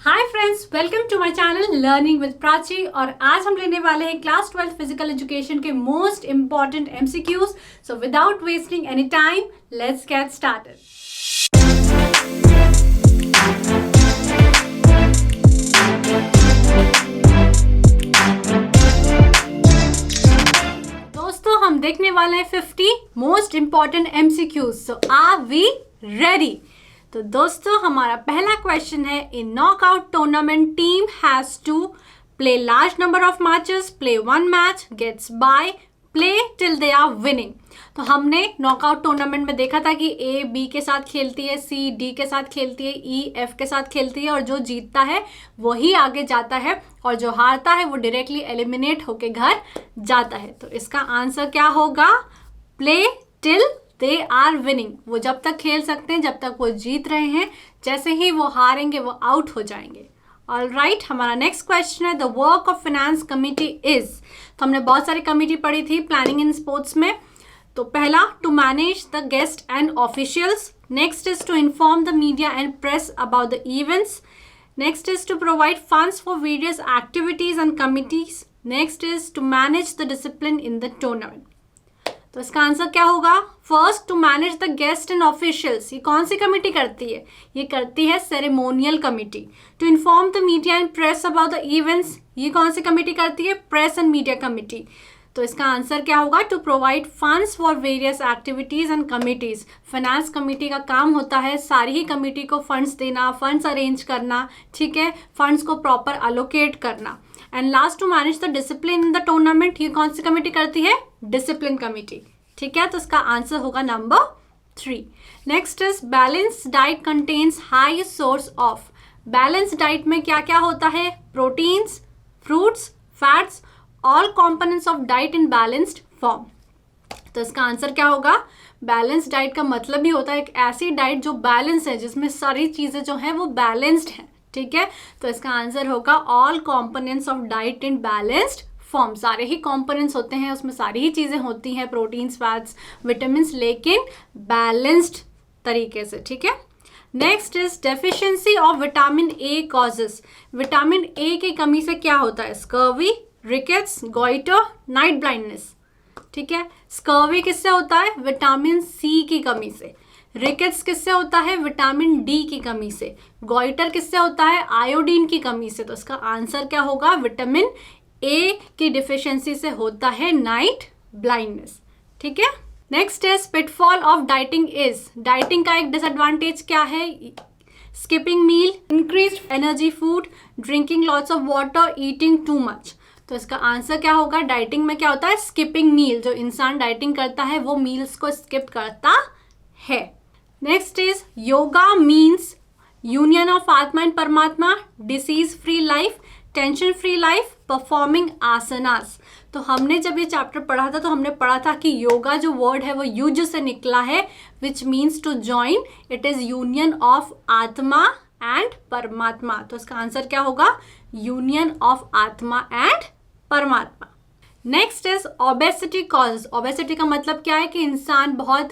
Hi friends, welcome to my channel learning with Prachi. और आज हम लेने वाले हैं क्लास 12 फिजिकल एजुकेशन के most important MCQs. So without wasting any time, let's get started. दोस्तों, हम देखने वाले हैं 50 most important MCQs. So are we ready? तो दोस्तों, हमारा पहला क्वेश्चन है, in knockout tournament team has to play large number of matches, play one match, gets bye, play till they are winning. तो हमने नॉकआउट टूर्नामेंट में देखा था कि ए बी के साथ खेलती है, सी डी के साथ खेलती है, ई एफ के साथ खेलती है, और जो जीतता है वही आगे जाता है और जो हारता है वो डायरेक्टली एलिमिनेट होके घर जाता है। तो इसका आंसर क्या होगा? Play till they are winning. वो जब तक खेल सकते हैं जब तक वो जीत रहे हैं, जैसे ही वो हारेंगे वो आउट हो जाएंगे। ऑलराइट, हमारा नेक्स्ट क्वेश्चन है, the work of finance committee is. तो हमने बहुत सारी कमिटी पढ़ी थी प्लानिंग इन स्पोर्ट्स में। तो पहला, to manage the guest and officials. Next is to inform the media and press about the events. Next is to provide funds for various activities and committees. Next is to manage the discipline in the tournament. तो इसका answer क्या होगा? First, to manage the guest and officials. ये कौन सी committee करती है? ये करती है ceremonial committee. To inform the media and press about the events. ये कौन सी कमेटी करती है? Press and media committee. तो इसका आंसर क्या होगा? To provide funds for various activities and committees. Finance committee का काम होता है सारी ही कमेटी को फंड्स देना, फंड्स अरेंज करना, ठीक है, फंड्स को प्रॉपर अलोकेट करना। And last, to manage the discipline in the tournament. ये कौन सी कमेटी करती है? Discipline committee. ठीक है, तो इसका आंसर होगा number 3। Next is, balance diet contains high source of. Balance diet में क्या क्या होता है? Proteins, fruits, fats, all components of diet in balanced form. तो इसका आंसर क्या होगा? बैलेंस डाइट का मतलब ही होता है एक ऐसी डाइट जो बैलेंस है, जिसमें सारी चीज़ें जो हैं वो बैलेंस्ड हैं। ठीक है, तो इसका आंसर होगा all components of diet in balanced form. सारे ही कॉम्पोनेंट्स होते हैं, उसमें सारी ही चीज़ें होती हैं, प्रोटीन्स, फैट्स, विटामिन्स, लेकिन बैलेंस्ड तरीके से। ठीक है, next is, deficiency of vitamin A causes. Vitamin A की कमी से क्या होता है? Scurvy, rickets, goitre, night blindness. ठीक है, स्कर्वी किससे होता है? विटामिन सी की कमी से। रिकेट्स किससे होता है? विटामिन डी की कमी से। गॉइटर किससे होता है? आयोडीन की कमी से। तो इसका आंसर क्या होगा? विटामिन ए की डिफिशियंसी से होता है नाइट ब्लाइंडनेस। ठीक है, next is, pitfall of dieting is. Dieting का एक डिसएडवांटेज क्या है? Skipping meal, increase energy food, drinking lots of water, eating too much. तो इसका आंसर क्या होगा? डाइटिंग में क्या होता है? स्किपिंग मील। जो इंसान डाइटिंग करता है वो मील्स को स्किप करता है। Next is, yoga means union of आत्मा and paramatma, disease free life, tension free life, performing asanas. तो हमने जब ये चैप्टर पढ़ा था तो हमने पढ़ा था कि योगा जो वर्ड है वो युज से निकला है, which means to join. It is union of आत्मा एंड परमात्मा। तो इसका आंसर क्या होगा? यूनियन ऑफ आत्मा एंड परमात्मा। Next is, obesity cause. Obesity का मतलब क्या है? कि इंसान बहुत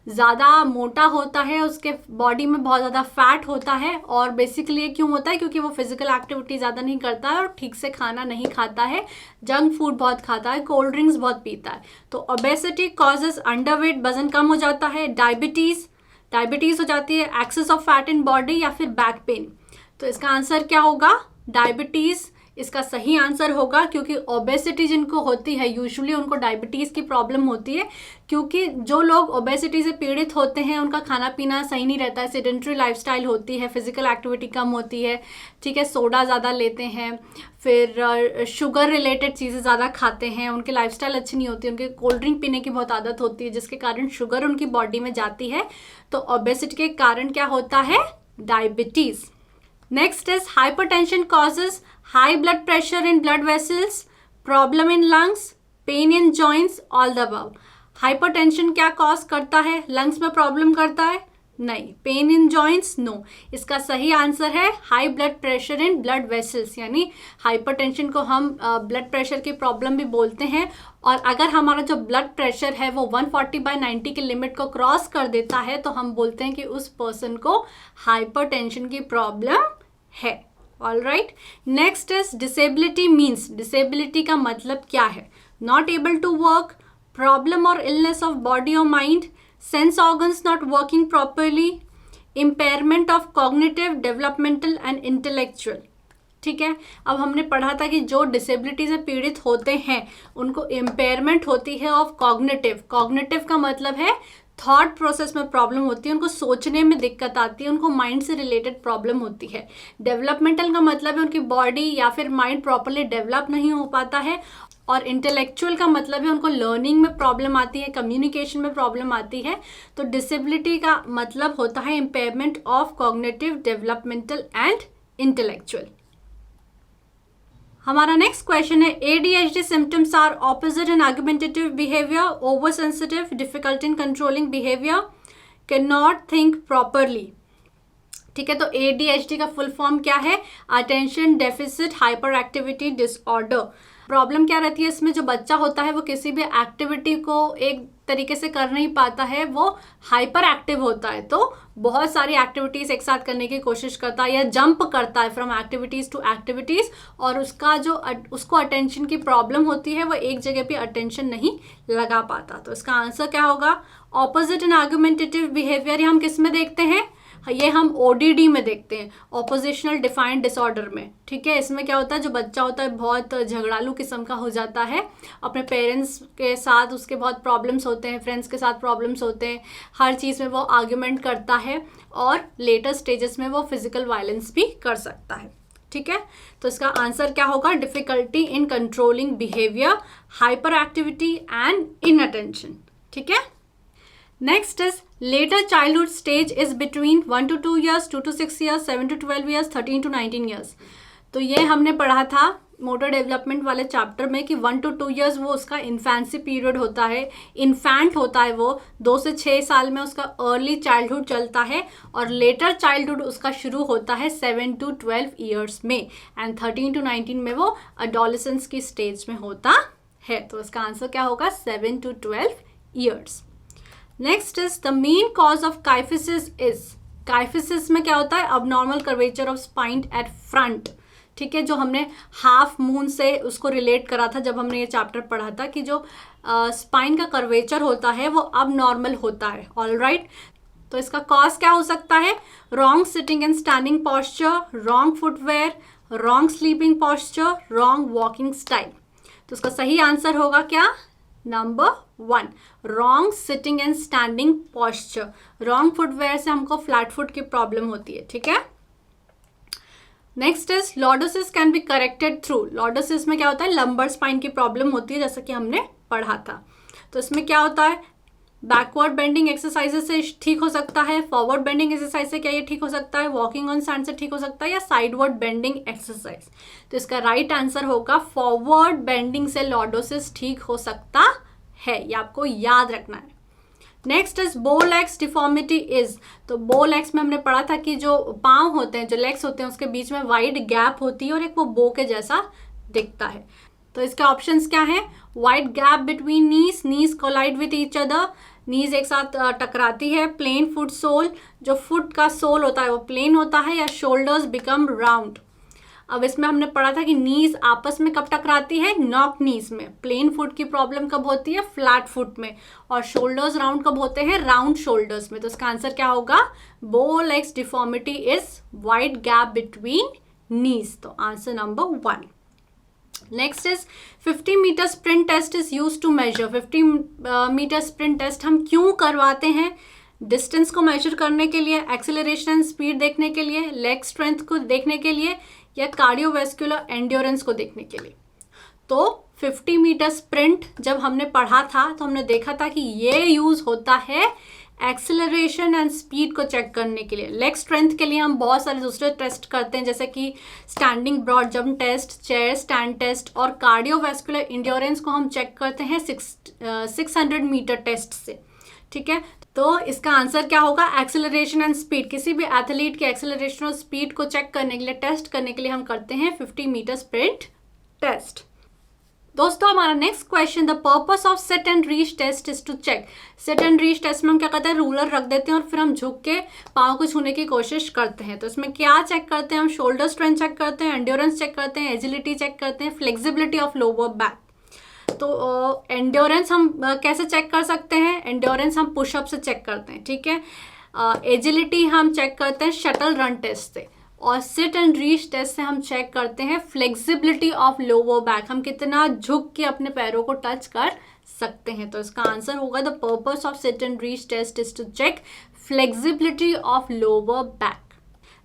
ज़्यादा मोटा होता है, उसके बॉडी में बहुत ज़्यादा फैट होता है। और बेसिकली ये क्यों होता है? क्योंकि वो फिजिकल एक्टिविटी ज़्यादा नहीं करता है और ठीक से खाना नहीं खाता है, जंक फूड बहुत खाता है, कोल्ड ड्रिंक्स बहुत पीता है। तो ओबेसिटी कॉजेज अंडरवेट, वजन कम हो जाता है, डायबिटीज़ हो जाती है, excess of fat in body, या फिर बैक पेन। तो इसका आंसर क्या होगा? डायबिटीज़ इसका सही आंसर होगा, क्योंकि ओबेसिटी जिनको होती है यूजुअली उनको डायबिटीज़ की प्रॉब्लम होती है, क्योंकि जो लोग ओबेसिटी से पीड़ित होते हैं उनका खाना पीना सही नहीं रहता है, सेडेंटरी लाइफस्टाइल होती है, फिजिकल एक्टिविटी कम होती है, ठीक है, सोडा ज़्यादा लेते हैं, फिर शुगर रिलेटेड चीज़ें ज़्यादा खाते हैं, उनकी लाइफस्टाइल अच्छी नहीं होती, उनके कोल्ड ड्रिंक पीने की बहुत आदत होती है, जिसके कारण शुगर उनकी बॉडी में जाती है। तो ओबेसिटी के कारण क्या होता है? Diabetes. Next is, hypertension causes high blood pressure in blood vessels, problem in lungs, pain in joints, all the above. Hypertension क्या कॉज करता है? लंग्स में प्रॉब्लम करता है? नहीं। Pain in joints? नो। इसका सही आंसर है high blood pressure in blood vessels. यानी हाइपरटेंशन को हम ब्लड प्रेशर की प्रॉब्लम भी बोलते हैं। और अगर हमारा जो ब्लड प्रेशर है वो 140/90 की लिमिट को क्रॉस कर देता है तो हम बोलते हैं कि उस पर्सन को हाइपरटेंशन की प्रॉब्लम है। All right. Next is disability means. Disability का मतलब क्या है? Not able to work, problem और इलनेस ऑफ बॉडी और mind, sense organs not working properly, impairment of cognitive, developmental and intellectual. ठीक है, अब हमने पढ़ा था कि जो डिसेबिलिटी से पीड़ित होते हैं उनको इम्पेयरमेंट होती है ऑफ कॉग्निटिव. कॉग्निटिव का मतलब है थॉट प्रोसेस में प्रॉब्लम होती है, उनको सोचने में दिक्कत आती है, उनको माइंड से रिलेटेड प्रॉब्लम होती है. डेवलपमेंटल का मतलब है उनकी बॉडी या फिर माइंड प्रॉपरली डेवलप नहीं हो पाता है. और इंटेलेक्चुअल का मतलब है उनको लर्निंग में प्रॉब्लम आती है, कम्युनिकेशन में प्रॉब्लम आती है. तो डिसेबिलिटी का मतलब होता है impairment of cognitive, developmental and intellectual. हमारा नेक्स्ट क्वेश्चन है ADHD symptoms are opposite in argumentative behaviour, over sensitive, difficult in controlling behaviour, can not think properly. ठीक है, तो ADHD का फुल फॉर्म क्या है? Attention deficit hyper activity disorder. Problem क्या रहती है इसमें? जो बच्चा होता है वो किसी भी एक्टिविटी को एक तरीके से कर नहीं पाता है, वो हाइपर एक्टिव होता है, तो बहुत सारी एक्टिविटीज़ एक साथ करने की कोशिश करता है या जंप करता है फ्रॉम एक्टिविटीज़ टू एक्टिविटीज़, और उसका जो उसको अटेंशन की प्रॉब्लम होती है वो एक जगह पे अटेंशन नहीं लगा पाता. तो इसका आंसर क्या होगा? Opposite in argumentative behaviour. ये हम किस में देखते हैं? ये हम ODD में देखते हैं, ऑपोजिशनल डिफाइंड डिसऑर्डर में. ठीक है, इसमें क्या होता है, जो बच्चा होता है बहुत झगड़ालू किस्म का हो जाता है, अपने पेरेंट्स के साथ उसके बहुत प्रॉब्लम्स होते हैं, फ्रेंड्स के साथ प्रॉब्लम्स होते हैं, हर चीज़ में वो आर्ग्यूमेंट करता है और लेटर स्टेजेस में वो फिजिकल वायलेंस भी कर सकता है. ठीक है, तो इसका आंसर क्या होगा? Difficulty in controlling behaviour, hyperactivity and inattention. ठीक है. Next is later childhood stage is between 1 to 2 years, 2 to 6 years, 7 to 12 years, 13 to 19 years. तो ये हमने पढ़ा था मोटर डेवलपमेंट वाले चैप्टर में कि 1 to 2 years वो उसका इन्फेंसी पीरियड होता है, इन्फेंट होता है, वो 2 से 6 साल में उसका अर्ली चाइल्डहुड चलता है, और लेटर चाइल्डहुड उसका शुरू होता है 7 to 12 years में, एंड 13 to 19 में वो एडोलेसेंस की स्टेज में होता है. तो इसका आंसर क्या होगा? 7 to 12 years. Next is the main cause of kyphosis is. Kyphosis में क्या होता है? Abnormal curvature of spine at front. ठीक है, जो हमने हाफ मून से उसको रिलेट करा था जब हमने ये चैप्टर पढ़ा था कि जो स्पाइन का कर्वेचर होता है वो अब नॉर्मल होता है. All right. तो इसका कॉज क्या हो सकता है? Wrong sitting and standing posture, wrong footwear, wrong sleeping posture, wrong walking style. तो इसका सही आंसर होगा क्या? Number 1, wrong sitting and standing posture. Wrong footwear से हमको फ्लैट फुट की प्रॉब्लम होती है. ठीक है. Next is lordosis can be corrected through. Lordosis में क्या होता है? लंबर स्पाइन की प्रॉब्लम होती है, जैसा कि हमने पढ़ा था. तो इसमें क्या होता है? बैकवर्ड बेंडिंग एक्सरसाइजेस से ठीक हो सकता है, फॉरवर्ड बेंडिंग एक्सरसाइज से क्या ये ठीक हो सकता है, वॉकिंग ऑन सैंड से ठीक हो सकता है, या साइडवर्ड बेंडिंग एक्सरसाइज. तो इसका राइट आंसर होगा फॉरवर्ड बेंडिंग से लॉर्डोसिस ठीक हो सकता है. ये आपको याद रखना है. नेक्स्ट इज बो लेग्स डिफॉर्मिटी इज. तो बो लेग्स में हमने पढ़ा था कि जो पाँव होते हैं, जो लेग्स होते हैं, उसके बीच में वाइड गैप होती है और एक वो बो के जैसा दिखता है. तो इसके ऑप्शंस क्या हैं? Wide gap between knees, knees collide with each other, knees एक साथ टकराती है, प्लेन फुट सोल, जो फुट का सोल होता है वो प्लेन होता है, या शोल्डर्स बिकम राउंड. अब इसमें हमने पढ़ा था कि नीज आपस में कब टकराती है? नॉक नीज में. प्लेन फुट की प्रॉब्लम कब होती है? फ्लैट फुट में. और शोल्डर्स राउंड कब होते हैं? राउंड शोल्डर्स में. तो इसका आंसर क्या होगा? Bow legs deformity is wide gap between knees. तो answer number 1. Next is 50 metre sprint test is use to measure. 50 metre sprint test हम क्यों करवाते हैं? डिस्टेंस को मेजर करने के लिए, एक्सेलरेशन एंड स्पीड देखने के लिए, लेग स्ट्रेंथ को देखने के लिए, या कार्डियोवैस्कुलर एंड्योरेंस को देखने के लिए. तो 50 मीटर स्प्रिंट जब हमने पढ़ा था तो हमने देखा था कि ये यूज होता है एक्सेलरेशन एंड स्पीड को चेक करने के लिए. लेग स्ट्रेंथ के लिए हम बहुत सारे दूसरे टेस्ट करते हैं, जैसे कि standing broad jump test, chair stand test, और कार्डियोवैस्कुलर एंड्योरेंस को हम चेक करते हैं 600 मीटर टेस्ट से. ठीक है, तो इसका आंसर क्या होगा? Acceleration and speed. किसी भी एथलीट के एक्सेलरेशन और स्पीड को चेक करने के लिए, टेस्ट करने के लिए हम करते हैं 50 मीटर स्प्रिंट टेस्ट. दोस्तों हमारा next question, the purpose of sit and reach test is to check. Sit and reach test में हम क्या करते हैं, रूलर रख देते हैं और फिर हम झुक के पाँव को छूने की कोशिश करते हैं। तो इसमें क्या चेक करते हैं, हम शोल्डर स्ट्रेंथ चेक करते हैं, एंड्योरेंस चेक करते हैं, एजिलिटी चेक करते हैं, फ्लेक्सिबिलिटी ऑफ लोअर बैक। तो एंड्योरेंस हम कैसे चेक कर सकते हैं, एंड्योरेंस हम पुशअप से चेक करते हैं, ठीक है। एजिलिटी हम चेक करते हैं शटल रन टेस्ट से, और सिट एंड रीच टेस्ट से हम चेक करते हैं फ्लेक्सिबिलिटी ऑफ लोअर बैक, हम कितना झुक के अपने पैरों को टच कर सकते हैं। तो इसका आंसर होगा the purpose of sit and reach test is to check flexibility of lower back.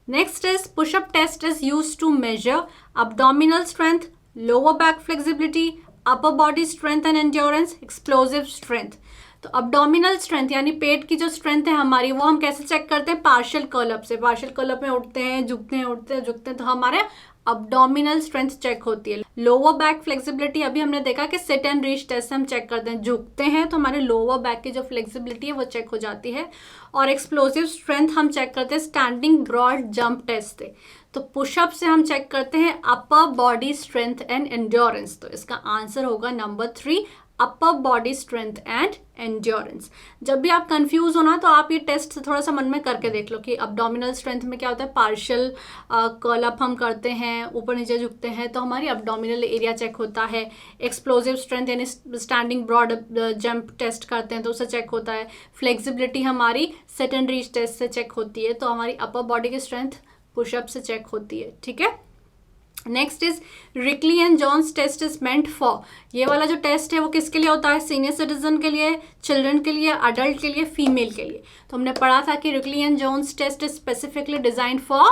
Next is pushup test is used to measure abdominal strength, lower back flexibility, upper body strength and endurance, explosive strength। तो abdominal strength यानी पेट की जो strength है हमारी, वो हम कैसे check करते हैं, पार्शियल कर्ल अप से। पार्शियल कर्ल अप में उठते हैं, झुकते हैं, उठते हैं, झुकते हैं, तो हमारे abdominal स्ट्रेंथ चेक होती है। लोअर बैक फ्लेक्सिबिलिटी अभी हमने देखा कि सिट एंड रीच टेस्ट से हम चेक करते हैं, झुकते हैं तो हमारे लोअर बैक की जो फ्लेक्सिबिलिटी है वो चेक हो जाती है। और एक्सप्लोसिव स्ट्रेंथ हम चेक करते हैं स्टैंडिंग ब्रॉड जंप टेस्ट से। तो पुशअप से हम चेक करते हैं upper body strength and endurance. तो इसका आंसर होगा number 3, upper body strength and endurance. जब भी आप कंफ्यूज हो ना, तो आप ये टेस्ट थोड़ा सा मन में करके देख लो कि अब्डोमिनल स्ट्रेंथ में क्या होता है, पार्शियल कर्ल अप हम करते हैं, ऊपर नीचे झुकते हैं तो हमारी अब्डोमिनल एरिया चेक होता है। एक्सप्लोजिव स्ट्रेंथ यानी स्टैंडिंग ब्रॉड जंप टेस्ट करते हैं तो उससे चेक होता है। फ्लेक्सिबिलिटी हमारी सिट एंड रीच टेस्ट से चेक होती है, तो हमारी अपर बॉडी की स्ट्रेंथ पुशअप से चेक होती है, ठीक है। Next is Rikli and Jones test is meant for. ये वाला जो टेस्ट है वो किसके लिए होता है, सीनियर सिटीजन के लिए, चिल्ड्रन के लिए, अडल्ट के लिए, फीमेल के लिए। तो हमने पढ़ा था कि Rikli and Jones test is specifically design for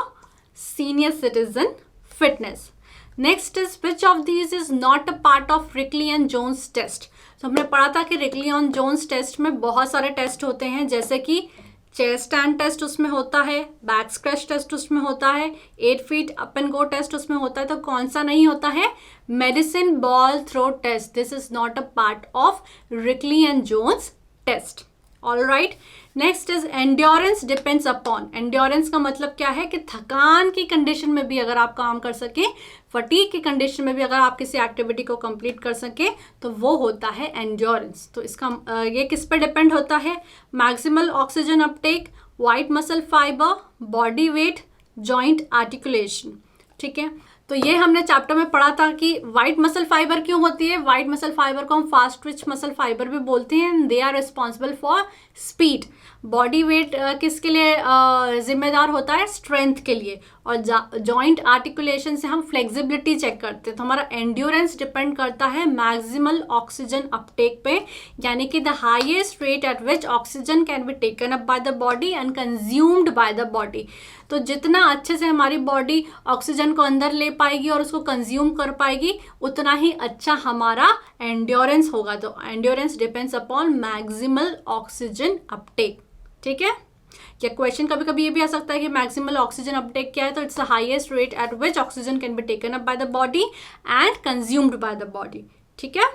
senior citizen fitness. Next is which of these is not a part of Rikli and Jones test. तो हमने पढ़ा था कि रिकली एंड जोन्स टेस्ट में बहुत सारे टेस्ट होते हैं, जैसे कि चेयर स्टैंड टेस्ट उसमें होता है, बैक स्क्रैच टेस्ट उसमें होता है, 8 feet up and go test उसमें होता है। तो कौन सा नहीं होता है, medicine ball throw test, this is not a part of Rikli and Jones test. Alright, next is endurance depends upon. Endurance का मतलब क्या है कि थकान की कंडीशन में भी अगर आप काम कर सके, फटीग की कंडीशन में भी अगर आप किसी एक्टिविटी को कंप्लीट कर सके, तो वो होता है एंड्योरेंस। तो इसका ये किस पे डिपेंड होता है, maximal oxygen Uptake, white muscle fibre, body weight, joint articulation, ठीक है। तो ये हमने चैप्टर में पढ़ा था कि वाइट मसल फाइबर क्यों होती है। वाइट मसल फाइबर को हम फास्ट ट्विच मसल फाइबर भी बोलते हैं, they are responsible for speed. Body weight किसके लिए जिम्मेदार होता है, स्ट्रेंथ के लिए। और जॉइंट आर्टिकुलेशन से हम फ्लेक्सिबिलिटी चेक करते हैं। तो हमारा एंड्योरेंस डिपेंड करता है मैक्सिमल ऑक्सीजन अपटेक पे, यानी कि the highest rate at which oxygen can be taken up by the body and consumed by the body. तो जितना अच्छे से हमारी बॉडी ऑक्सीजन को अंदर ले पाएगी और उसको कंज्यूम कर पाएगी, उतना ही अच्छा हमारा एंड्योरेंस होगा। तो endurance depends upon maximal oxygen Uptake, ठीक है। या क्वेश्चन कभी कभी ये भी आ सकता है कि मैक्सिमल ऑक्सीजन अपटेक क्या है, तो it's the highest rate at which oxygen can be taken up by the body and consumed by the body, ठीक है।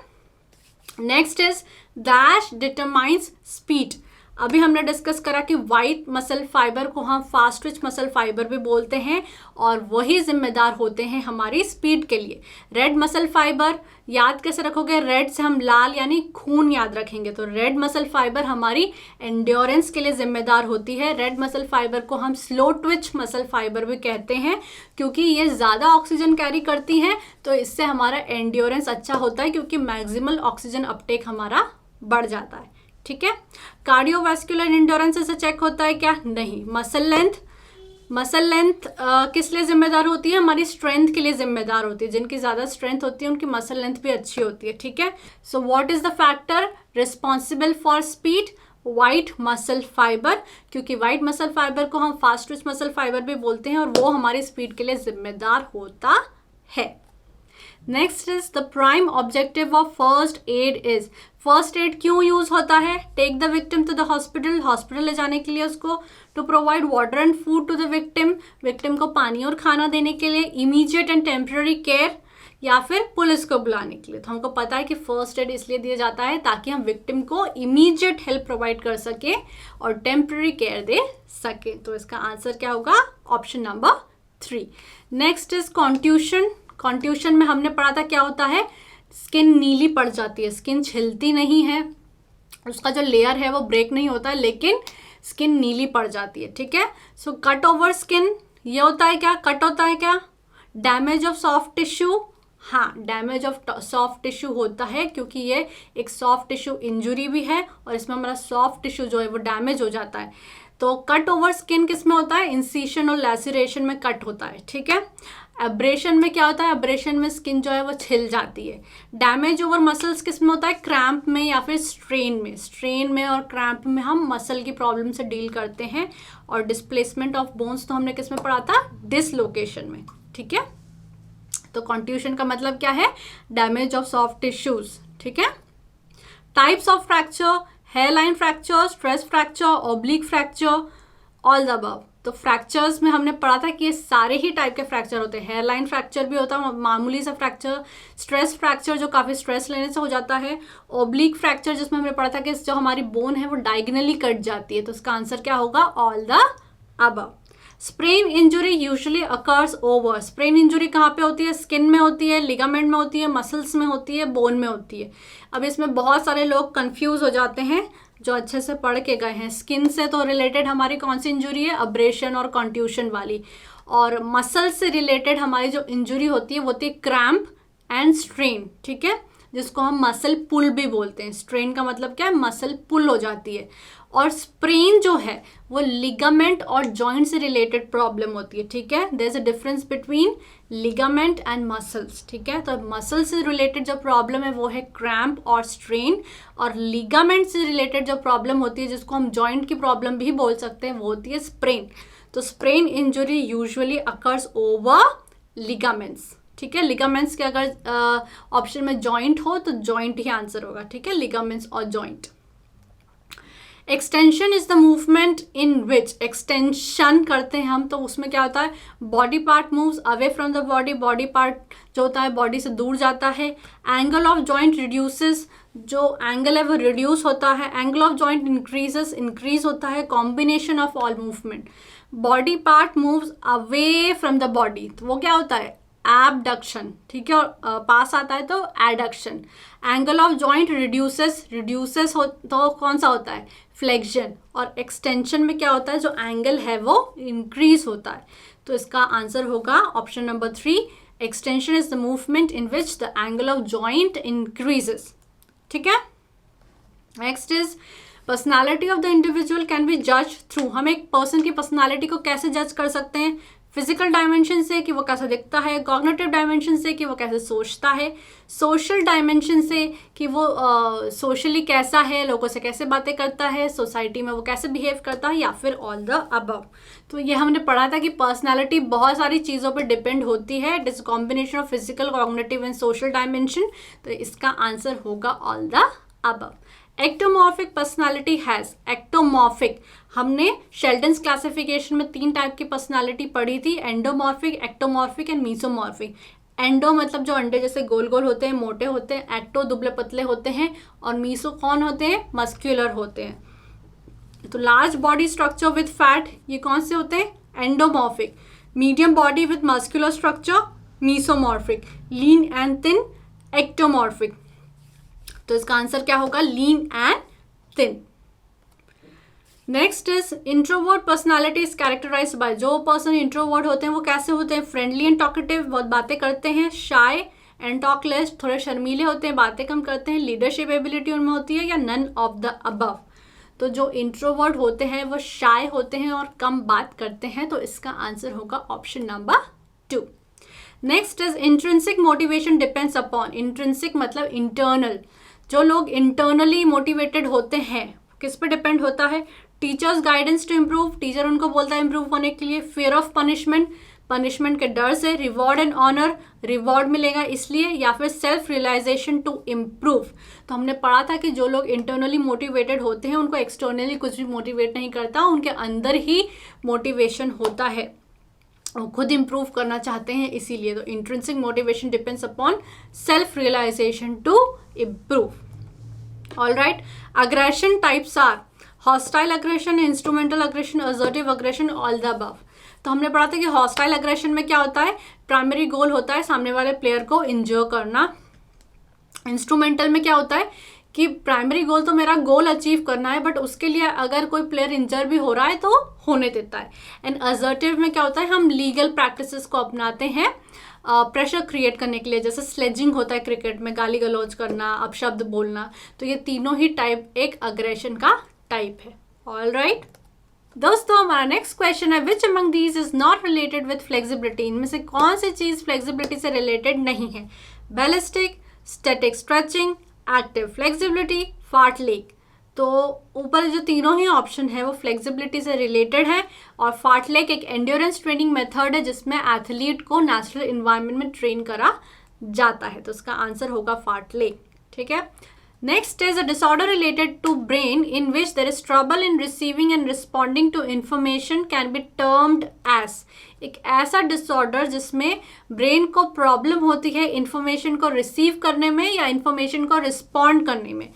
Next is दैश determines speed. अभी हमने डिस्कस करा कि वाइट मसल फाइबर को हम फास्ट ट्विच मसल फाइबर भी बोलते हैं और वही जिम्मेदार होते हैं हमारी स्पीड के लिए। रेड मसल फाइबर याद कैसे रखोगे, रेड से हम लाल यानी खून याद रखेंगे। तो रेड मसल फाइबर हमारी एंड्योरेंस के लिए जिम्मेदार होती है। रेड मसल फाइबर को हम स्लो ट्विच मसल फाइबर भी कहते हैं, क्योंकि ये ज़्यादा ऑक्सीजन कैरी करती हैं, तो इससे हमारा एंड्योरेंस अच्छा होता है, क्योंकि मैक्सिमल ऑक्सीजन अपटेक हमारा बढ़ जाता है, ठीक है। कार्डियोवैस्कुलर एंड्योरेंस से चेक होता है क्या, नहीं। मसल लेंथ किस लिए जिम्मेदार होती है, हमारी स्ट्रेंथ के लिए जिम्मेदार होती है। जिनकी ज़्यादा स्ट्रेंथ होती है उनकी मसल लेंथ भी अच्छी होती है, ठीक है। So what is the factor responsible for speed, white muscle fibre, क्योंकि वाइट मसल फाइबर को हम फास्ट ट्विच मसल फाइबर भी बोलते हैं और वो हमारी स्पीड के लिए जिम्मेदार होता है। Next is the prime objective of first aid is. First aid क्यों यूज होता है, take the victim to the hospital, hospital ले जाने के लिए उसको, to provide water and food to the victim, victim को पानी और खाना देने के लिए, इमीडिएट एंड टेम्पररी केयर, या फिर पुलिस को बुलाने के लिए। तो हमको पता है कि फर्स्ट एड इसलिए दिया जाता है ताकि हम विक्टिम को इमीडिएट हेल्प प्रोवाइड कर सके और टेम्पररी केयर दे सके। तो इसका आंसर क्या होगा, option number 3। Next is contusion. Contusion में हमने पढ़ा था क्या होता है, स्किन नीली पड़ जाती है, स्किन छिलती नहीं है, उसका जो लेयर है वो ब्रेक नहीं होता है, लेकिन स्किन नीली पड़ जाती है, ठीक है। सो कट ओवर स्किन ये होता है क्या, कट होता है क्या, डैमेज ऑफ सॉफ्ट टिश्यू, हाँ डैमेज ऑफ सॉफ्ट टिश्यू होता है क्योंकि ये एक सॉफ्ट टिश्यू इंजुरी भी है और इसमें हमारा सॉफ्ट टिश्यू जो है वो डैमेज हो जाता है। तो कट ओवर स्किन किस में होता है, इंसिशन और लैसिरेशन में कट होता है, ठीक है। एब्रेशन में क्या होता है, एब्रेशन में स्किन जो है वो छिल जाती है। डैमेज ओवर मसल्स किस में होता है, क्रैम्प में या फिर स्ट्रेन में। स्ट्रेन में और क्रैम्प में हम मसल की प्रॉब्लम से डील करते हैं। और डिस्प्लेसमेंट ऑफ बोन्स तो हमने किस में पढ़ा था, डिसलोकेशन में, ठीक है। तो कॉन्ट्यूशन का मतलब क्या है, डैमेज ऑफ सॉफ्ट टिश्यूज, ठीक है। Types of fracture, hairline fracture, stress fracture, oblique fracture, all the above. तो फ्रैक्चर्स में हमने पढ़ा था कि ये सारे ही टाइप के फ्रैक्चर होते हैं। हेयरलाइन फ्रैक्चर भी होता है मामूली सा फ्रैक्चर, स्ट्रेस फ्रैक्चर जो काफ़ी स्ट्रेस लेने से हो जाता है, ऑब्लिक फ्रैक्चर जिसमें हमने पढ़ा था कि जो हमारी बोन है वो डायगनली कट जाती है। तो इसका आंसर क्या होगा, all the above. Sprain injury usually occurs over, sprain injury कहाँ पे होती है, स्किन में होती है, लिगामेंट में होती है, मसल्स में होती है, बोन में होती है। अब इसमें बहुत सारे लोग कंफ्यूज हो जाते हैं जो अच्छे से पढ़ के गए हैं। स्किन से तो रिलेटेड हमारी कौन सी इंजुरी है, अब्रेशन और कॉन्ट्यूशन वाली, और मसल से रिलेटेड हमारी जो इंजुरी होती है वो होती है क्रैम्प एंड स्ट्रेन, ठीक है, जिसको हम मसल पुल भी बोलते हैं। स्ट्रेन का मतलब क्या है, मसल पुल हो जाती है। और स्प्रेन जो है वो लिगामेंट और जॉइंट से रिलेटेड प्रॉब्लम होती है, ठीक है। There is a difference between ligament and muscles, ठीक है। तो मसल से रिलेटेड जो प्रॉब्लम है वो है क्रैम्प और स्ट्रेन, और लिगामेंट से रिलेटेड जो प्रॉब्लम होती है जिसको हम जॉइंट की प्रॉब्लम भी बोल सकते हैं वो होती है स्प्रेन। तो sprain injury usually occurs over ligaments, ठीक है। लिगामेंट्स के अगर ऑप्शन में जॉइंट हो तो जॉइंट ही आंसर होगा, ठीक है, लिगामेंट्स और joint. Extension is the movement in which, extension करते हैं हम तो उसमें क्या होता है, body part moves away from the body, body part जो होता है बॉडी से दूर जाता है। एंगल ऑफ जॉइंट रिड्यूसेस, जो एंगल है वो रिड्यूस होता है। Angle of joint increases, increase होता है। Combination of all movement, body part moves away from the body, तो वो क्या होता है, एबडक्शन, ठीक है। और पास आता है तो adduction. Angle of joint reduces, reduces हो तो कौन सा होता है, फ्लेक्शन। और एक्सटेंशन में क्या होता है, जो एंगल है वो इंक्रीज होता है। तो इसका आंसर होगा option number 3, extension is the movement in which the angle of joint increases, ठीक है। Next is personality of the individual can be जज थ्रू, हम एक पर्सन की पर्सनालिटी को कैसे जज कर सकते हैं, फिजिकल डायमेंशन से कि वो कैसा दिखता है, कॉग्निटिव डायमेंशन से कि वो कैसे सोचता है, सोशल डायमेंशन से कि वो सोशली कैसा है, लोगों से कैसे बातें करता है, सोसाइटी में वो कैसे बिहेव करता है, या फिर ऑल द अबव। तो ये हमने पढ़ा था कि पर्सनालिटी बहुत सारी चीज़ों पर डिपेंड होती है, it is combination of physical, cognitive and social dimension. तो इसका आंसर होगा all the above. Ectomorphic personality has, ectomorphic हमने शेल्डन्स क्लासिफिकेशन में 3 टाइप की पर्सनालिटी पढ़ी थी, एंडोमॉर्फिक, एक्टोमॉर्फिक एंड मीसोमॉर्फिक। एंडो मतलब जो अंडे जैसे गोल गोल होते हैं, मोटे होते हैं, एक्टो दुबले पतले होते हैं, और मीसो कौन होते हैं, मस्क्यूलर होते हैं। तो large body structure with fat, ये कौन से होते हैं, endomorphic. Medium body with muscular structure, mesomorphic. Lean and thin, ectomorphic. तो इसका आंसर क्या होगा, lean and thin. Next is introvert personality is characterised by, जो पर्सन इंट्रोवर्ट होते हैं वो कैसे होते हैं, फ्रेंडली एंड टॉकेटिव, बहुत बातें करते हैं, शाय एंड टॉक लेस, थोड़े शर्मीले होते हैं, बातें कम करते हैं, लीडरशिप एबिलिटी उनमें होती है, या नन ऑफ द अबव। तो जो इंट्रोवर्ट होते हैं वो शाय होते हैं और कम बात करते हैं, तो इसका आंसर होगा option number 2। Next is intrinsic motivation depends upon, intrinsic मतलब इंटरनल, जो लोग इंटरनली मोटिवेटेड होते हैं किस पे डिपेंड होता है, teachers guidance to improve, teacher उनको बोलता है इम्प्रूव होने के लिए, फियर ऑफ पनिशमेंट, पनिशमेंट के डर से, रिवॉर्ड एंड ऑनर, रिवॉर्ड मिलेगा इसलिए, या फिर सेल्फ रियलाइजेशन टू इम्प्रूव। तो हमने पढ़ा था कि जो लोग इंटरनली मोटिवेटेड होते हैं उनको एक्सटर्नली कुछ भी मोटिवेट नहीं करता, उनके अंदर ही मोटिवेशन होता है, वो खुद इम्प्रूव करना चाहते हैं इसीलिए। तो intrinsic motivation depends upon self realisation to improve. All right, aggression types are hostile aggression, instrumental aggression, assertive aggression, all the above. तो हमने पढ़ा था कि हॉस्टाइल अग्रेशन में क्या होता है, प्राइमरी गोल होता है सामने वाले प्लेयर को इंजर करना, इंस्ट्रूमेंटल में क्या होता है कि प्राइमरी गोल तो मेरा गोल अचीव करना है, बट उसके लिए अगर कोई प्लेयर इंजर भी हो रहा है तो होने देता है। एंड असर्टिव में क्या होता है, हम लीगल प्रैक्टिसेस को अपनाते हैं प्रेशर क्रिएट करने के लिए, जैसे स्लेजिंग होता है क्रिकेट में, गाली गलौज करना, अपशब्द बोलना। तो ये तीनों ही टाइप एक अग्रेशन का टाइप है। ऑल राइट दोस्तों, हमारा नेक्स्ट क्वेश्चन है which among these is not related with flexibility. इनमें से कौन सी चीज फ्लेक्सिबिलिटी से रिलेटेड नहीं है? Ballistic, static stretching, active flexibility, fartlek. तो ऊपर जो तीनों ही ऑप्शन है वो फ्लेक्सिबिलिटी से रिलेटेड है, और फार्टलेक एक एंड्योरेंस ट्रेनिंग मेथड है जिसमें एथलीट को नेचुरल इन्वायरमेंट में ट्रेन करा जाता है। तो इसका आंसर होगा फार्टलेक। ठीक है, next is a disorder related to brain in which there is trouble in receiving and responding to information can be termed as. एक ऐसा डिसऑर्डर जिसमें ब्रेन को प्रॉब्लम होती है इंफॉर्मेशन को रिसीव करने में या इंफॉर्मेशन को रिस्पॉन्ड करने में।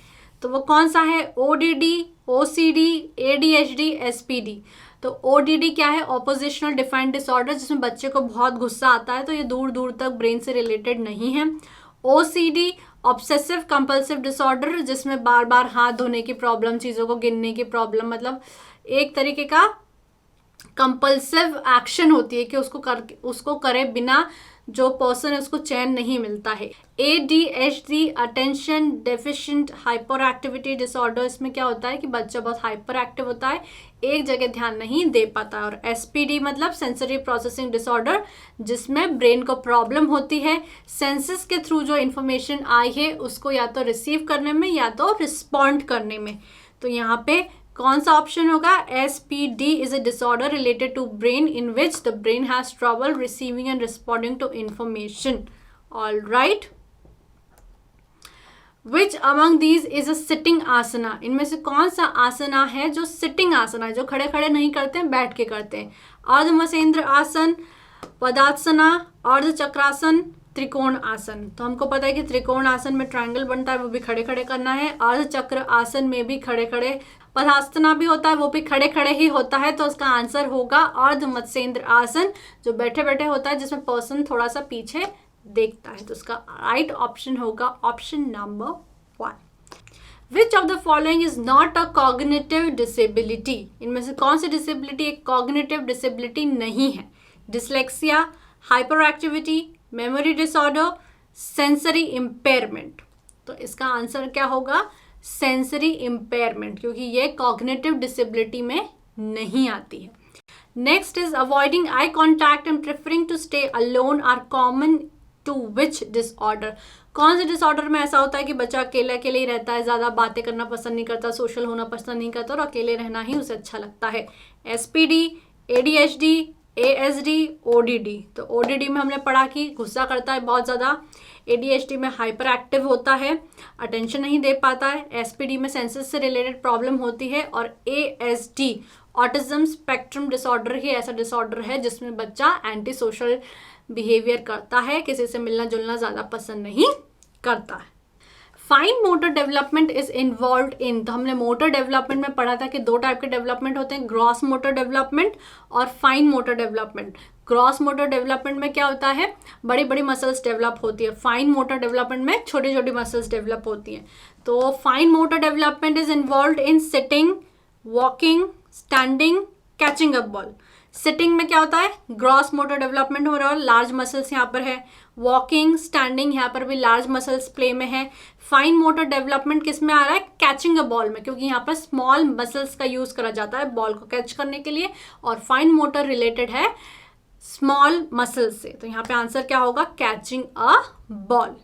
तो वो कौन सा है? ODD, OCD, ADHD, SPD। तो ODD क्या है? ऑपोजिशनल डिफाइंड डिसऑर्डर, जिसमें बच्चे को बहुत गुस्सा आता है, तो ये दूर दूर तक ब्रेन से रिलेटेड नहीं है। OCD ऑब्सेसिव कंपल्सिव डिसऑर्डर, जिसमें बार बार हाथ धोने की प्रॉब्लम, चीज़ों को गिनने की प्रॉब्लम, मतलब एक तरीके का कंपल्सिव एक्शन होती है कि उसको करे बिना जो पर्सन है उसको चैन नहीं मिलता है। ADHD attention deficient hyper activity disorder, इसमें क्या होता है कि बच्चा बहुत हाइपर एक्टिव होता है, एक जगह ध्यान नहीं दे पाता। और SPD मतलब सेंसरी प्रोसेसिंग डिसऑर्डर, जिसमें ब्रेन को प्रॉब्लम होती है सेंसेस के थ्रू जो इन्फॉर्मेशन आई है उसको या तो रिसीव करने में या तो रिस्पॉन्ड करने में। तो यहाँ पे कौन सा ऑप्शन होगा? SPD is a disorder related to brain in which the brain has trouble receiving and responding to information. All right. Which among these is a sitting asana? इनमें से कौन सा आसना है जो सिटिंग आसना है, जो खड़े खड़े नहीं करते हैं, बैठ के करते हैं? अर्ध मसेंद्र आसन, पदात्सना, अर्ध चक्रासन, त्रिकोण आसन। तो हमको पता है कि त्रिकोण आसन में ट्रायंगल बनता है, वो भी खड़े खड़े करना है। अर्ध चक्र आसन में भी खड़े खड़े, पदास्तना भी होता है, वो भी खड़े खड़े ही होता है। तो उसका आंसर होगा अर्ध मत्स्येंद्र आसन, जो बैठे बैठे होता है, जिसमें पर्सन थोड़ा सा पीछे देखता है। तो उसका राइट ऑप्शन होगा option number 1। Which of the following is not a cognitive disability? इनमें से कौन सी डिसेबिलिटी एक कॉग्निटिव डिसेबिलिटी नहीं है? Dyslexia, hyper activity, memory disorder, sensory impairment. तो इसका आंसर क्या होगा? सेंसरी इम्पेयरमेंट, क्योंकि ये कॉग्निटिव डिसेबिलिटी में नहीं आती है। Next is avoiding eye contact and preferring to stay alone are common to which disorder? कौन से डिसऑर्डर में ऐसा होता है कि बच्चा अकेले अकेले ही रहता है, ज़्यादा बातें करना पसंद नहीं करता, सोशल होना पसंद नहीं करता और अकेले रहना ही उसे अच्छा लगता है? SPD, ADHD, ASD, ODD। तो ODD में हमने पढ़ा कि गुस्सा करता है बहुत ज़्यादा, ADHD में हाइपर एक्टिव होता है, अटेंशन नहीं दे पाता है, SPD में सेंसेस से रिलेटेड प्रॉब्लम होती है, और ASD ऑटिज्म स्पेक्ट्रम डिसऑर्डर ही ऐसा डिसऑर्डर है जिसमें बच्चा एंटी सोशल बिहेवियर करता है, किसी से मिलना जुलना ज़्यादा पसंद नहीं करता है। Fine motor development is involve in. तो हमने मोटर डेवलपमेंट में पढ़ा था कि 2 टाइप के डेवलपमेंट होते हैं, ग्रॉस मोटर डेवलपमेंट और fine motor development. Gross motor development में क्या होता है? बड़ी बड़ी मसल्स डेवलप होती है। फाइन मोटर डेवलपमेंट में छोटी छोटी मसल्स डेवलप होती हैं। तो fine motor development is involve in sitting, walking, standing, catching a ball. Sitting में क्या होता है? ग्रॉस मोटर डेवलपमेंट हो रहा है, लार्ज मसल्स यहाँ पर है। वॉकिंग, स्टैंडिंग, यहाँ पर भी लार्ज मसल्स प्ले में है। फाइन मोटर डेवलपमेंट किस में आ रहा है? कैचिंग अ बॉल में, क्योंकि यहाँ पर स्मॉल मसल्स का यूज करा जाता है बॉल को कैच करने के लिए, और फाइन मोटर रिलेटेड है स्मॉल मसल्स से। तो यहाँ पे आंसर क्या होगा? Catching a ball.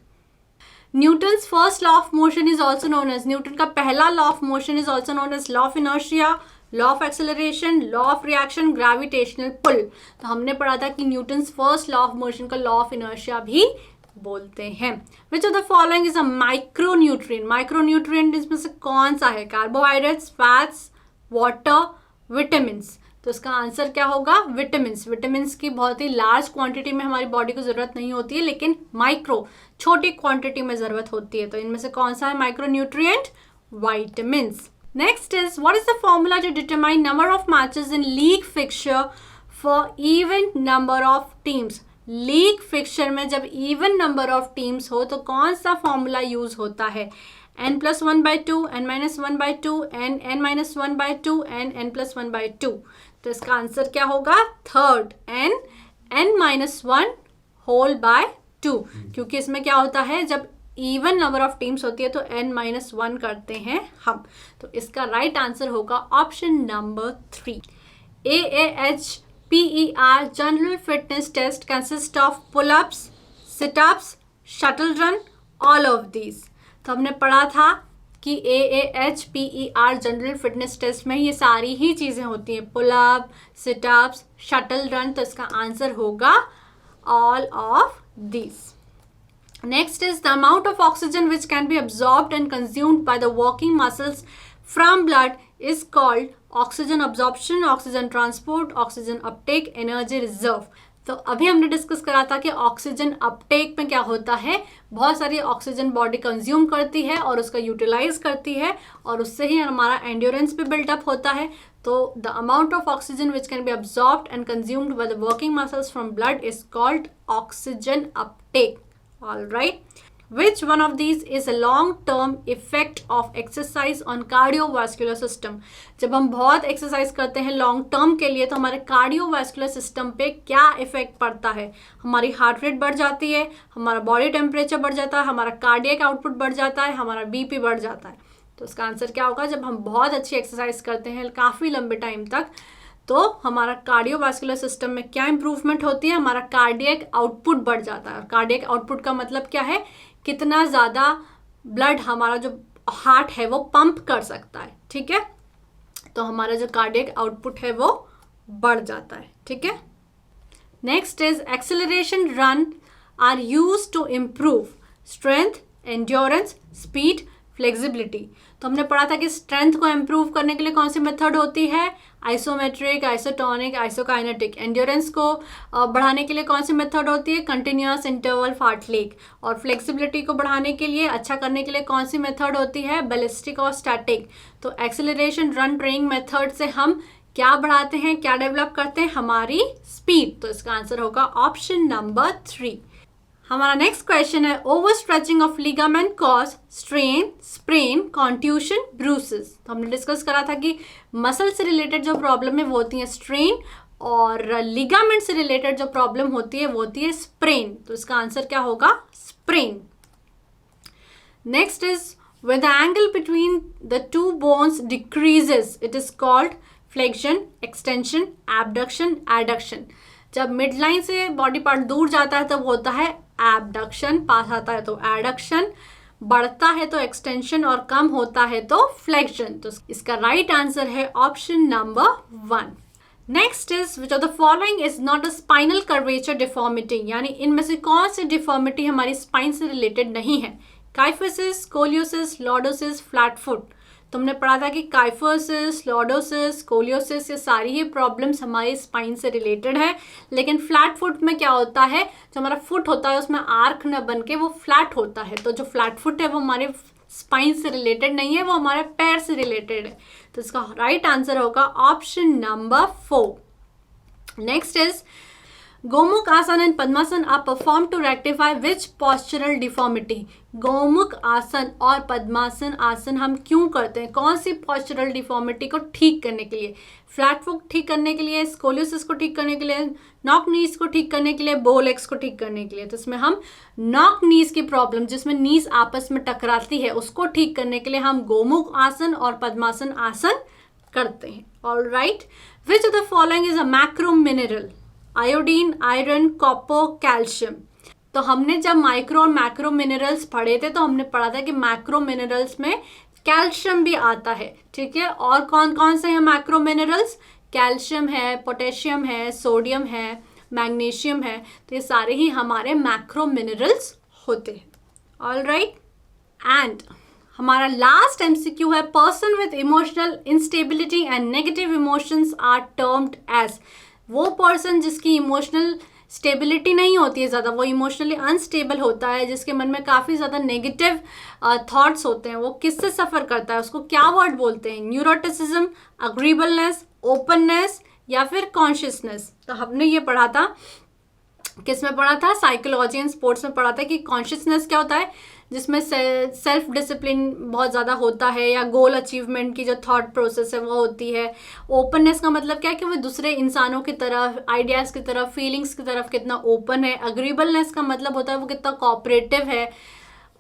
Newton's first law of motion is also known as, Newton का पहला law of motion is also known as law of inertia, law of acceleration, law of reaction, gravitational pull. तो हमने पढ़ा था कि Newton's first law of motion को law of inertia भी बोलते हैं। Which of the following is a micronutrient? Micronutrient इसमें से कौन सा है? Carbohydrates, fats, water, vitamins. तो इसका आंसर क्या होगा? विटामिन्स। विटामिन्स की बहुत ही लार्ज क्वांटिटी में हमारी बॉडी को जरूरत नहीं होती है, लेकिन माइक्रो छोटी क्वांटिटी में जरूरत होती है। तो इनमें से कौन सा है micronutrient? Vitamins. Next is, what is the formula to determine number of matches in league fixture for even number of teams? League fixture में जब इवन नंबर ऑफ टीम्स हो तो कौन सा फॉर्मूला यूज होता है? n+1/2, n-1/2, n-1/2, n+1/2। तो इसका आंसर क्या होगा? थर्ड, n-1 होल बाय 2, क्योंकि इसमें क्या होता है जब इवन नंबर ऑफ टीम्स होती है तो n-1 करते हैं हम। तो इसका राइट आंसर होगा option number 3। AAHPER general fitness test consist of pull ups, sit ups, shuttle run, all of these. तो हमने पढ़ा था कि AAHPER जनरल फिटनेस टेस्ट में ये सारी ही चीज़ें होती हैं, पुल-अप, सिट-अप्स, शटल रन। तो इसका आंसर होगा all of these. Next is the amount of oxygen which can be absorbed and consumed by the working muscles from blood is called oxygen absorption, oxygen transport, oxygen uptake, energy reserve। तो अभी हमने discuss करा था कि oxygen Uptake में क्या होता है, बहुत सारी ऑक्सीजन बॉडी कंज्यूम करती है और उसका यूटिलाइज करती है और उससे ही हमारा एंड्योरेंस भी बिल्डअप होता है। तो the amount of oxygen which can be absorbed and consumed by the working muscles from blood is called oxygen Uptake. All right. Which one of these is a long-term effect of exercise on cardiovascular system? जब हम बहुत exercise करते हैं long term के लिए तो हमारे cardiovascular system पे क्या इफेक्ट पड़ता है? हमारी हार्ट रेट बढ़ जाती है, हमारा बॉडी टेम्परेचर बढ़ जाता है, हमारा कार्डियक आउटपुट बढ़ जाता है, हमारा बीपी बढ़ जाता है। तो इसका आंसर क्या होगा? जब हम बहुत अच्छी एक्सरसाइज करते हैं काफ़ी लंबे टाइम तक तो हमारा कार्डियोवास्कुलर सिस्टम में क्या इंप्रूवमेंट होती है? हमारा कार्डियक आउटपुट बढ़ जाता है। और कार्डियक आउटपुट का मतलब क्या है? कितना ज़्यादा ब्लड हमारा जो हार्ट है वो पंप कर सकता है। ठीक है, तो हमारा जो कार्डियक आउटपुट है वो बढ़ जाता है। ठीक है, next is acceleration run are use to improve strength, endurance, speed, flexibility. तो हमने पढ़ा था कि स्ट्रेंथ को इम्प्रूव करने के लिए कौन सी मेथड होती है? Isometric, isotonic, isokinetic. एंड्योरेंस को बढ़ाने के लिए कौन सी मेथड होती है? Continuous interval fartlek. और फ्लेक्सिबिलिटी को बढ़ाने के लिए, अच्छा करने के लिए कौन सी मेथड होती है? बैलिस्टिक और स्टैटिक। तो एक्सेलरेशन रन ट्रेनिंग मेथड से हम क्या बढ़ाते हैं, क्या डेवलप करते हैं? हमारी स्पीड। तो इसका आंसर होगा ऑप्शन नंबर 3। हमारा नेक्स्ट क्वेश्चन है over stretching of ligament cause strain, sprain, contusion, bruises. तो हमने डिस्कस करा था कि मसल से रिलेटेड जो प्रॉब्लम है वो होती है स्ट्रेन और लिगामेंट से रिलेटेड जो प्रॉब्लम होती है वो होती है स्प्रेन। तो इसका आंसर क्या होगा? Sprain. Next is when the angle between the two bones decreases it is called flexion, extension, abduction, adduction. जब मिड लाइन से बॉडी पार्ट दूर जाता है तो वो होता है एबडक्शन, पास आता है तो एडक्शन, बढ़ता है तो एक्सटेंशन और कम होता है तो फ्लेक्शन। तो इसका राइट आंसर है option number 1। Next is which of the following is not a spinal curvature deformity. यानी इनमें से कौन सी डिफॉर्मिटी हमारी स्पाइन से रिलेटेड नहीं है? Kyphosis, scoliosis, lordosis, flat foot. तुमने पढ़ा था कि काइफोसिस, लॉर्डोसिस, स्कोलियोसिस ये सारी ही प्रॉब्लम्स हमारी स्पाइन से रिलेटेड है। लेकिन फ्लैट फुट में क्या होता है? जो हमारा फुट होता है उसमें आर्क न बन के वो फ्लैट होता है। तो जो फ्लैट फुट है वो हमारे स्पाइन से रिलेटेड नहीं है, वो हमारे पैर से रिलेटेड है। तो इसका राइट आंसर होगा option number 4। Next is gomukh asan and padmasan are perform to rectify which postural deformity. Gomukh asan और पद्मासन आसन हम क्यों करते हैं? कौन सी पॉस्चरल डिफॉर्मिटी को ठीक करने के लिए? फ्लैट फुट ठीक करने के लिए, स्कोलियोसिस को ठीक करने के लिए, नॉक नीज को ठीक करने के लिए, बो लेग्स को ठीक करने के लिए। तो इसमें हम नॉक नीज की प्रॉब्लम जिसमें नीज आपस में टकराती है उसको ठीक करने के लिए हम गोमुख आसन और पद्मासन आसन करते हैं। Alright, which of the following is a macro mineral? Iodine, iron, copper, calcium. तो हमने जब माइक्रो और मैक्रो मिनरल्स पढ़े थे तो हमने पढ़ा था कि मैक्रो मिनरल्स में कैल्शियम भी आता है। ठीक है, और कौन कौन से हैं मैक्रो मिनरल्स? कैल्शियम है, पोटेशियम है, सोडियम है, मैग्नीशियम है। तो ये सारे ही हमारे मैक्रो मिनरल्स होते हैं। ऑलराइट, एंड हमारा लास्ट एमसीक्यू है person with emotional instability and negative emotions are termed as. वो पर्सन जिसकी इमोशनल स्टेबिलिटी नहीं होती है ज़्यादा, वो इमोशनली अनस्टेबल होता है, जिसके मन में काफ़ी ज़्यादा नेगेटिव थॉट्स होते हैं, वो किससे सफ़र करता है? उसको क्या वर्ड बोलते हैं? न्यूरोटिसिज्म, अग्रीबलनेस, ओपननेस या फिर कॉन्शियसनेस। तो हमने ये पढ़ा था किस में पढ़ा था, साइकोलॉजी एंड स्पोर्ट्स में पढ़ा था कि कॉन्शियसनेस क्या होता है, जिसमें सेल्फ डिसिप्लिन बहुत ज़्यादा होता है, या गोल अचीवमेंट की जो थॉट प्रोसेस है वो होती है। ओपननेस का मतलब क्या है कि वो दूसरे इंसानों की तरफ, आइडियाज़ की तरफ, फीलिंग्स की तरफ कितना ओपन है। अग्रीबलनेस का मतलब होता है वो कितना कोऑपरेटिव है।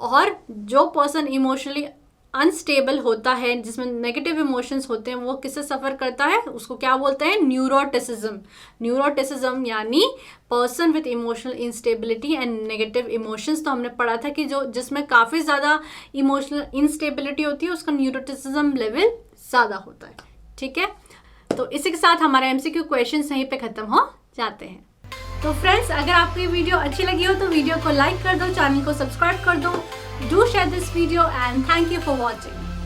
और जो पर्सन इमोशनली अनस्टेबल होता है, जिसमें नेगेटिव इमोशंस होते हैं, वो किससे सफ़र करता है, उसको क्या बोलते हैं, न्यूरोटिसिज्म। न्यूरोटिसिज्म यानी person with emotional instability and negative emotions. तो हमने पढ़ा था कि जो जिसमें काफ़ी ज़्यादा इमोशनल इंस्टेबिलिटी होती है उसका न्यूरोटिसिज्म लेवल ज़्यादा होता है। ठीक है, तो इसी के साथ हमारा एमसीक्यू क्वेश्चन यहीं पे ख़त्म हो जाते हैं। तो फ्रेंड्स, अगर आपको ये वीडियो अच्छी लगी हो तो वीडियो को लाइक कर दो, चैनल को सब्सक्राइब कर दो, do share this video and thank you for watching.